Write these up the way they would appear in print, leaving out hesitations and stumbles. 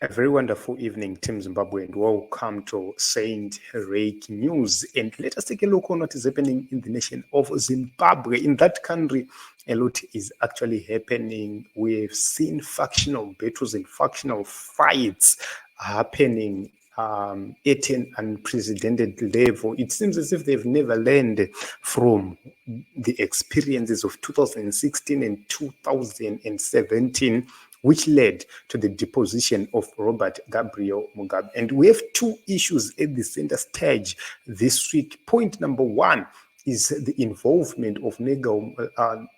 A very wonderful evening, Team Zimbabwe, and welcome to Saint Rake News. And let us take a look on what is happening in the nation of Zimbabwe. In that country, a lot is actually happening. We've seen factional battles and factional fights happening at an unprecedented level. It seems as if they've never learned from the experiences of 2016 and 2017, which led to the deposition of Robert Gabriel Mugabe. And we have two issues at the center stage this week. Point number one is the involvement of Neville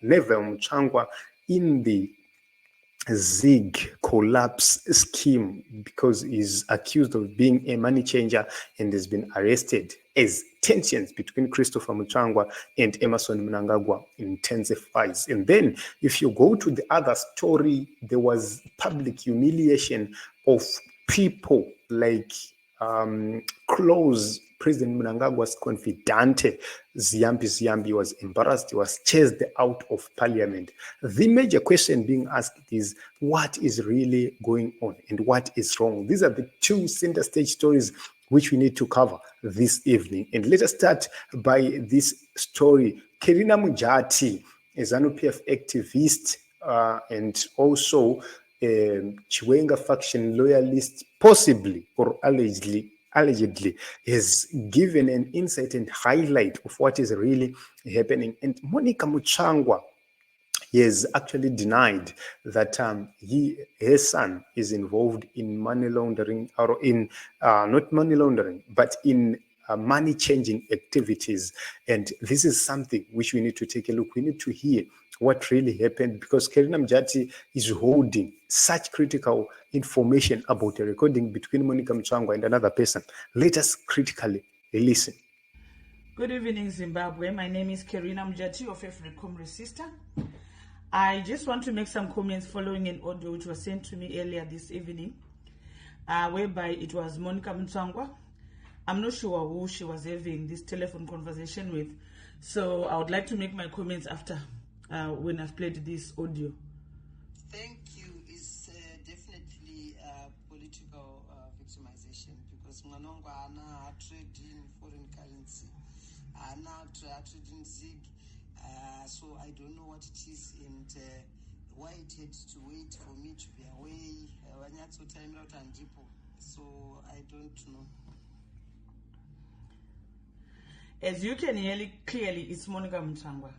Mutsvangwa in the ZIG collapse scheme because he's accused of being a money changer and has been arrested as tensions between Christopher Mutsvangwa and Emmerson Mnangagwa intensifies. And then if you go to the other story, there was public humiliation of people like close President Mnangagwa's confidante, Ziyambi was embarrassed. He was chased out of parliament. The major question being asked is, what is really going on and what is wrong? These are the two center stage stories which we need to cover this evening. And let us start by this story. Kerina Mujati, a ZANU-PF activist and also a Chiwenga faction loyalist, possibly or allegedly has given an insight and highlight of what is really happening. And Monica Mutsvangwa has actually denied that his son is involved in money laundering, or in not money laundering, but in money changing activities. And this is something which we need to take a look. We need to hear what really happened, because Kerina Mujati is holding such critical information about a recording between Monica Mutsvangwa and another person. Let us critically listen. Good evening, Zimbabwe. My name is Kerina Mujati, your favorite comrade sister. I just want to make some comments following an audio which was sent to me earlier this evening, whereby it was Monica Mutsvangwa. I'm not sure who she was having this telephone conversation with, so I would like to make my comments after when I've played this audio. Thank you. It's definitely political victimization, because Mnangagwa ana trade in foreign currency, ana trade in ZIG, so I don't know what it is, and why it had to wait for me to be away. So I don't know. As you can hear clearly, it's Monica Mutsvangwa.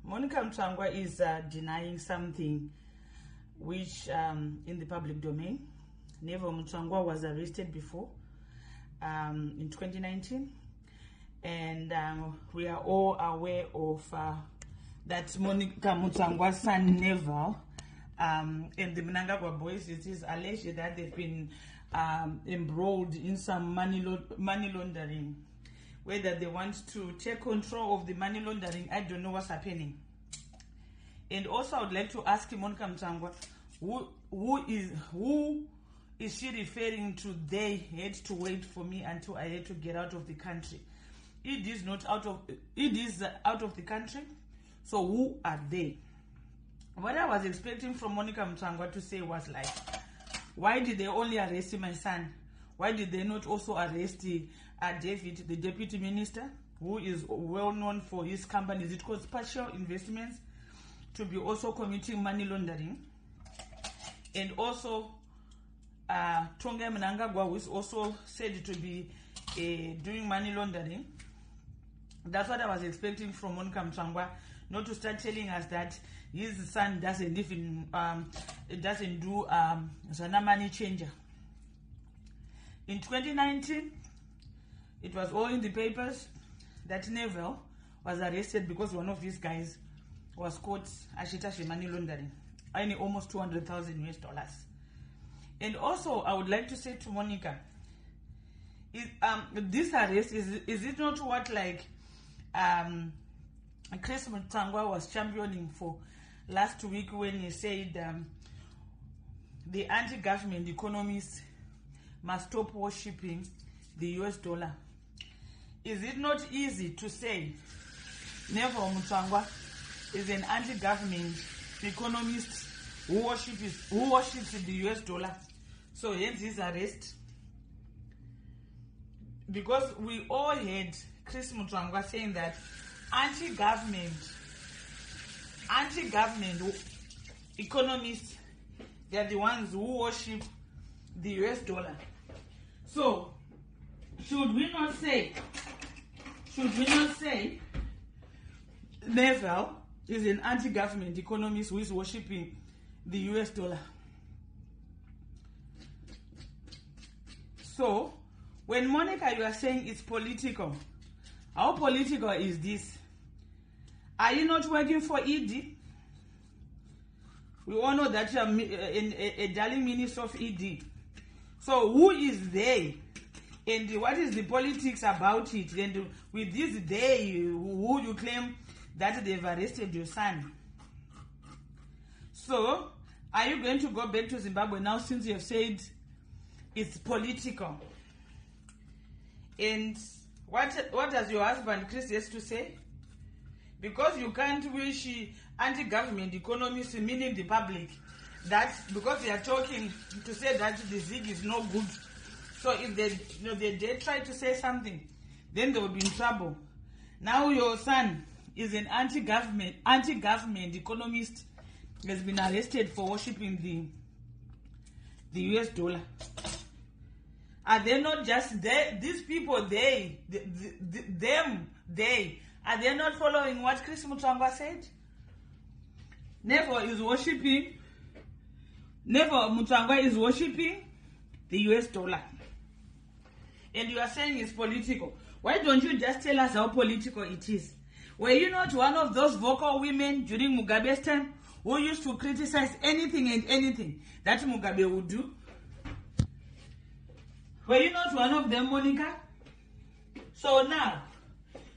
Monica Mutsvangwa is denying something which in the public domain. Neville Mutsvangwa was arrested before in 2019, and we are all aware of that Monica Mutsvangwa's son Neville and the Mnangagwa boys, it is alleged that they've been embroiled in some money laundering. Whether they want to take control of the money laundering, I don't know what's happening. And also I would like to ask Monica Mutsvangwa, who is she referring to? They had to wait for me until I had to get out of the country. It is out of the country. So who are they? What I was expecting from Monica Mutsvangwa to say was like, why did they only arrest my son? Why did they not also arrest David, the deputy minister, who is well known for his companies? It called Partial Investments, to be also committing money laundering. And also Tonga Mnangagwa, who is also said to be doing money laundering. That's what I was expecting from Monica Mutsvangwa, not to start telling us that his son doesn't even doesn't do Zana money changer. In 2019, it was all in the papers that Neville was arrested because one of these guys was caught ashitashi money laundering, earning almost $200,000 US. And also, I would like to say to Monica, this arrest is it not what like Chris Mutsvangwa was championing for last week when he said the anti-government economists must stop worshipping the US dollar? Is it not easy to say Neville Mutsvangwa is an anti-government economist who worships the US dollar. So hence his arrest. Because we all heard Chris Mutsvangwa saying that anti-government economists, they are the ones who worship the US dollar. So should we not say Neville is an anti-government economist who is worshipping the US dollar? So when Monica, you are saying it's political, how political is this? Are you not working for ED? We all know that you are a darling minister of ED. So who is they? And what is the politics about it? And with this day, who you claim that they've arrested your son? So, are you going to go back to Zimbabwe now since you have said it's political? And what does your husband Chris has to say? Because you can't wish anti-government economists, meaning the public, that because they are talking to say that the ZIG is no good. So if they try to say something, then they will be in trouble. Now your son is an anti-government economist, has been arrested for worshipping the US dollar. Are they not just these people? Are they not following what Chris Mutsvangwa said? Mutsvangwa is worshipping the US dollar. And you are saying it's political. Why don't you just tell us how political it is? Were you not one of those vocal women during Mugabe's time who used to criticize anything and anything that Mugabe would do? Were you not one of them, Monica? So now,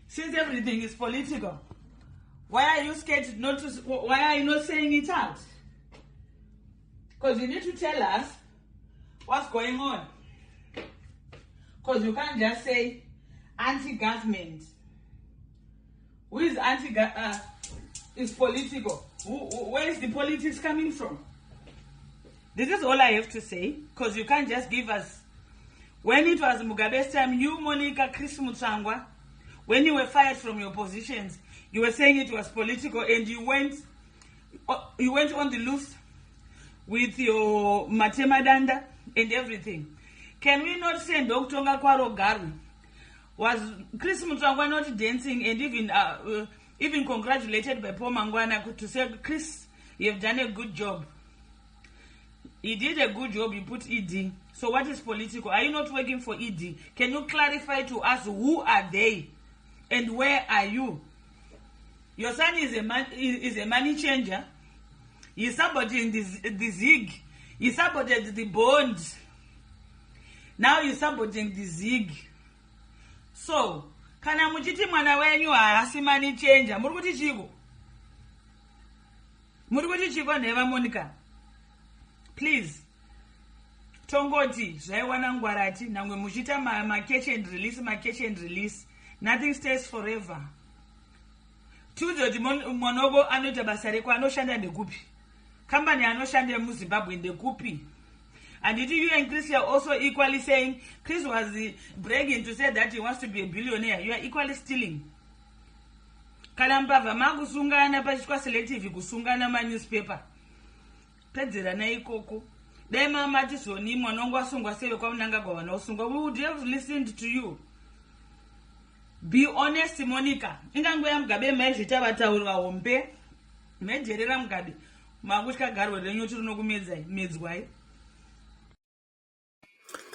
since everything is political, why are you scared not to? Why are you not saying it out? Because you need to tell us what's going on. Because you can't just say anti-government. Who is is political? Where is the politics coming from? This is all I have to say. Because you can't just give us. When it was Mugabe's time, you, Monica, Chris Mutsvangwa, when you were fired from your positions, you were saying it was political, and you went on the loose with your Matemadanda and everything. Can we not say Dr. Kwaro Garu? Was Chris Mutsvangwa not dancing and even congratulated by Paul Mangwana to say, Chris, you have done a good job. He did a good job, he put ED. So what is political? Are you not working for ED? Can you clarify to us who are they and where are you? Your son is a money changer. He's saboting the ZIG. He saboted the bonds. Now he's saboting the ZIG. So, kana muchiti mwana wenyu haasi money changer. Murukuti chiko never Monica. Please. Tongoti, zvaiwana ngwarati, nangwe muchita catch and release. Nothing stays forever. Tuzoti monogo anoita basa reko anoshanda ndekupi. Company anoshanda muZimbabwe ndekupi. And did you and Chris are also equally saying Chris was bragging to say that he wants to be a billionaire? You are equally stealing. Kalambava magusungana pachitwa selective kusungana newspaper. Pedzera na ikoko. Dema matisoni mwanongo asungwa sebe kwa Mnangagwa wanaosungwa. We would have listened to you. Be honest, Monica. Ingango ya Mugabe mezvita vataurwa hombe. Mejerera Mugabe. Makushka garwe renyu tiri nokumedzwai.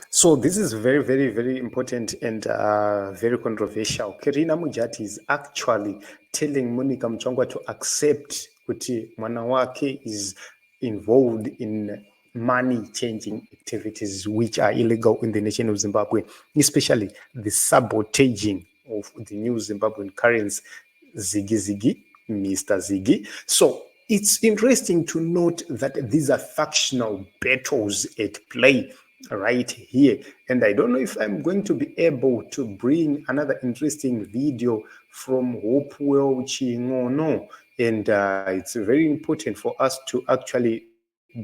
So this is very, very, very important and very controversial. Kerina Mujati is actually telling Monica Mutsvangwa to accept kuti mwana wake is involved in money changing activities which are illegal in the nation of Zimbabwe, especially the sabotaging of the new Zimbabwean currency, Ziggy, Mr. Ziggy. So it's interesting to note that these are factional battles at play right here. And I don't know if I'm going to be able to bring another interesting video from Hopewell Chingono. And it's very important for us to actually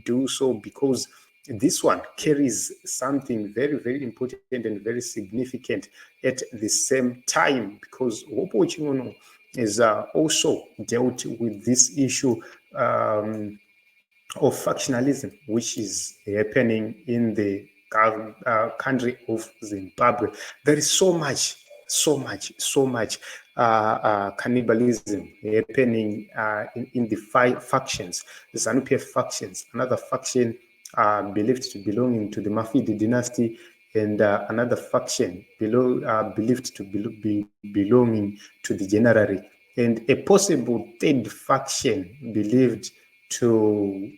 do so, because this one carries something very, very important and very significant at the same time, because Wopo Chingono is also dealt with this issue of factionalism, which is happening in the country of Zimbabwe. There is so much cannibalism happening in the factions, the ZANU-PF factions, another faction believed to belonging to the Mafidi dynasty, and another faction believed to be belonging to the Generary, and a possible third faction believed to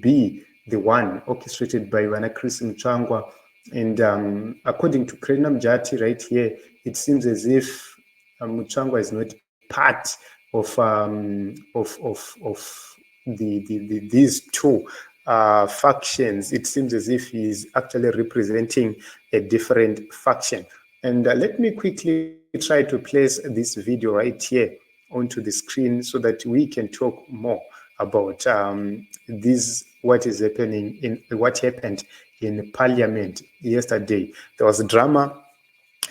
be the one orchestrated by Chris Mutsvangwa. And according to Krena Mjati right here, it seems as if Mutsvangwa is not part of these two factions. It seems as if he is actually representing a different faction. And let me quickly try to place this video right here onto the screen so that we can talk more about what happened in Parliament yesterday. There was drama,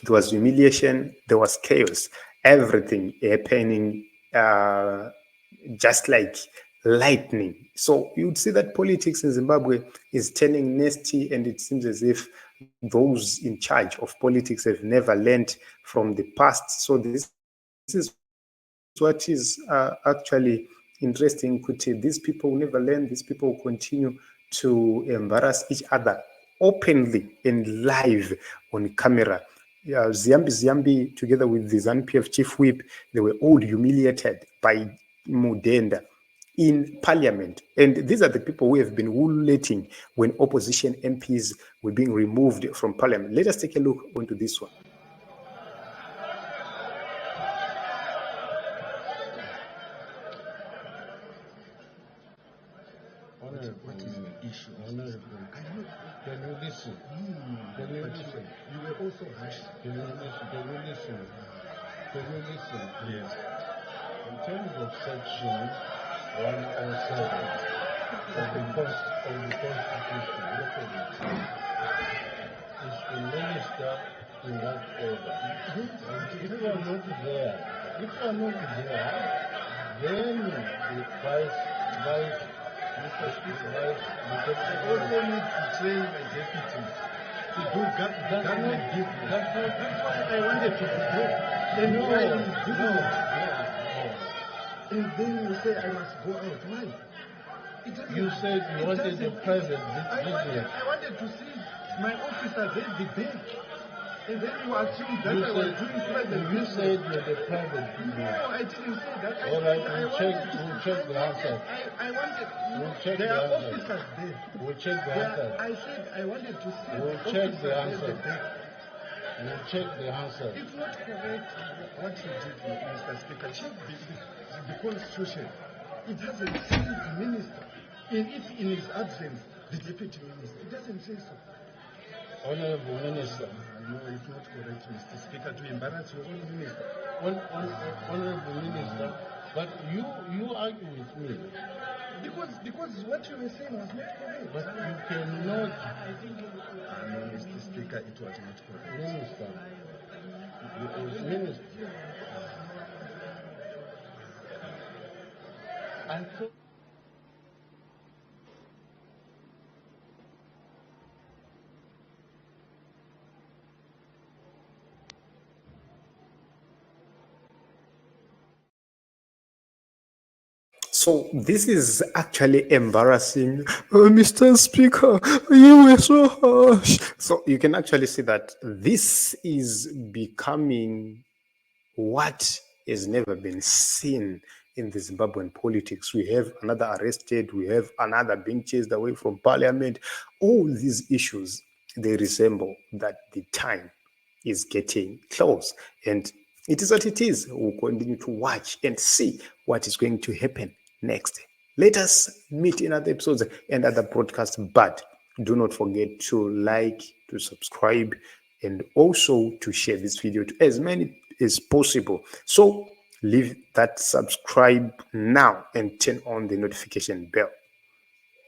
there was humiliation, there was chaos, everything happening just like lightning. So you'd see that politics in Zimbabwe is turning nasty, and it seems as if those in charge of politics have never learned from the past. So this is what is actually interesting. These people never learn. These people continue to embarrass each other openly and live on camera. Ziambi, together with the ZANU-PF chief whip, they were all humiliated by Mudenda in Parliament. And these are the people who have been ululating when opposition MPs were being removed from Parliament. Let us take a look onto this one. What is the issue? Can you listen? Can you listen? You were also hushed. Can you listen? Yes. In terms of section 107 of the Constitution, look at it. It's the minister in that order. If you are not there, then the vice Mr. Speaker, we also need to train the deputies to do government duty. That's why I wanted to do. And why you do it? And then you say I must go out. Why? You said you wanted a private visit. I wanted to see my officer there debate. And then you assume that I was doing private. You said you had a private visit. No, I didn't say that. All right, we'll check the answer. I wanted. We'll check there the are answer. Officers there. We'll check the answer. I said I wanted to see. We'll check the answer. We'll check the answer. It's not correct what you did, Mr. Speaker. Check the Constitution. It doesn't say the minister. In his absence, the deputy minister. It doesn't say so. Honorable Minister. No, it's not correct, Mr. Speaker, to embarrass your own minister. Honorable Minister, but you argue with me. Because what you were saying was not correct. But you cannot. No, Mr. Speaker, it was not correct. Minister. It was Minister. I thought. So this is actually embarrassing. Mr. Speaker, you were so harsh. So you can actually see that this is becoming what has never been seen in the Zimbabwean politics. We have another arrested, we have another being chased away from Parliament. All these issues, they resemble that the time is getting close. And it is what it is. We'll continue to watch and see what is going to happen next. Let us meet in other episodes and other broadcasts, but do not forget to like, to subscribe, and also to share this video to as many as possible. So leave that subscribe now and turn on the notification bell.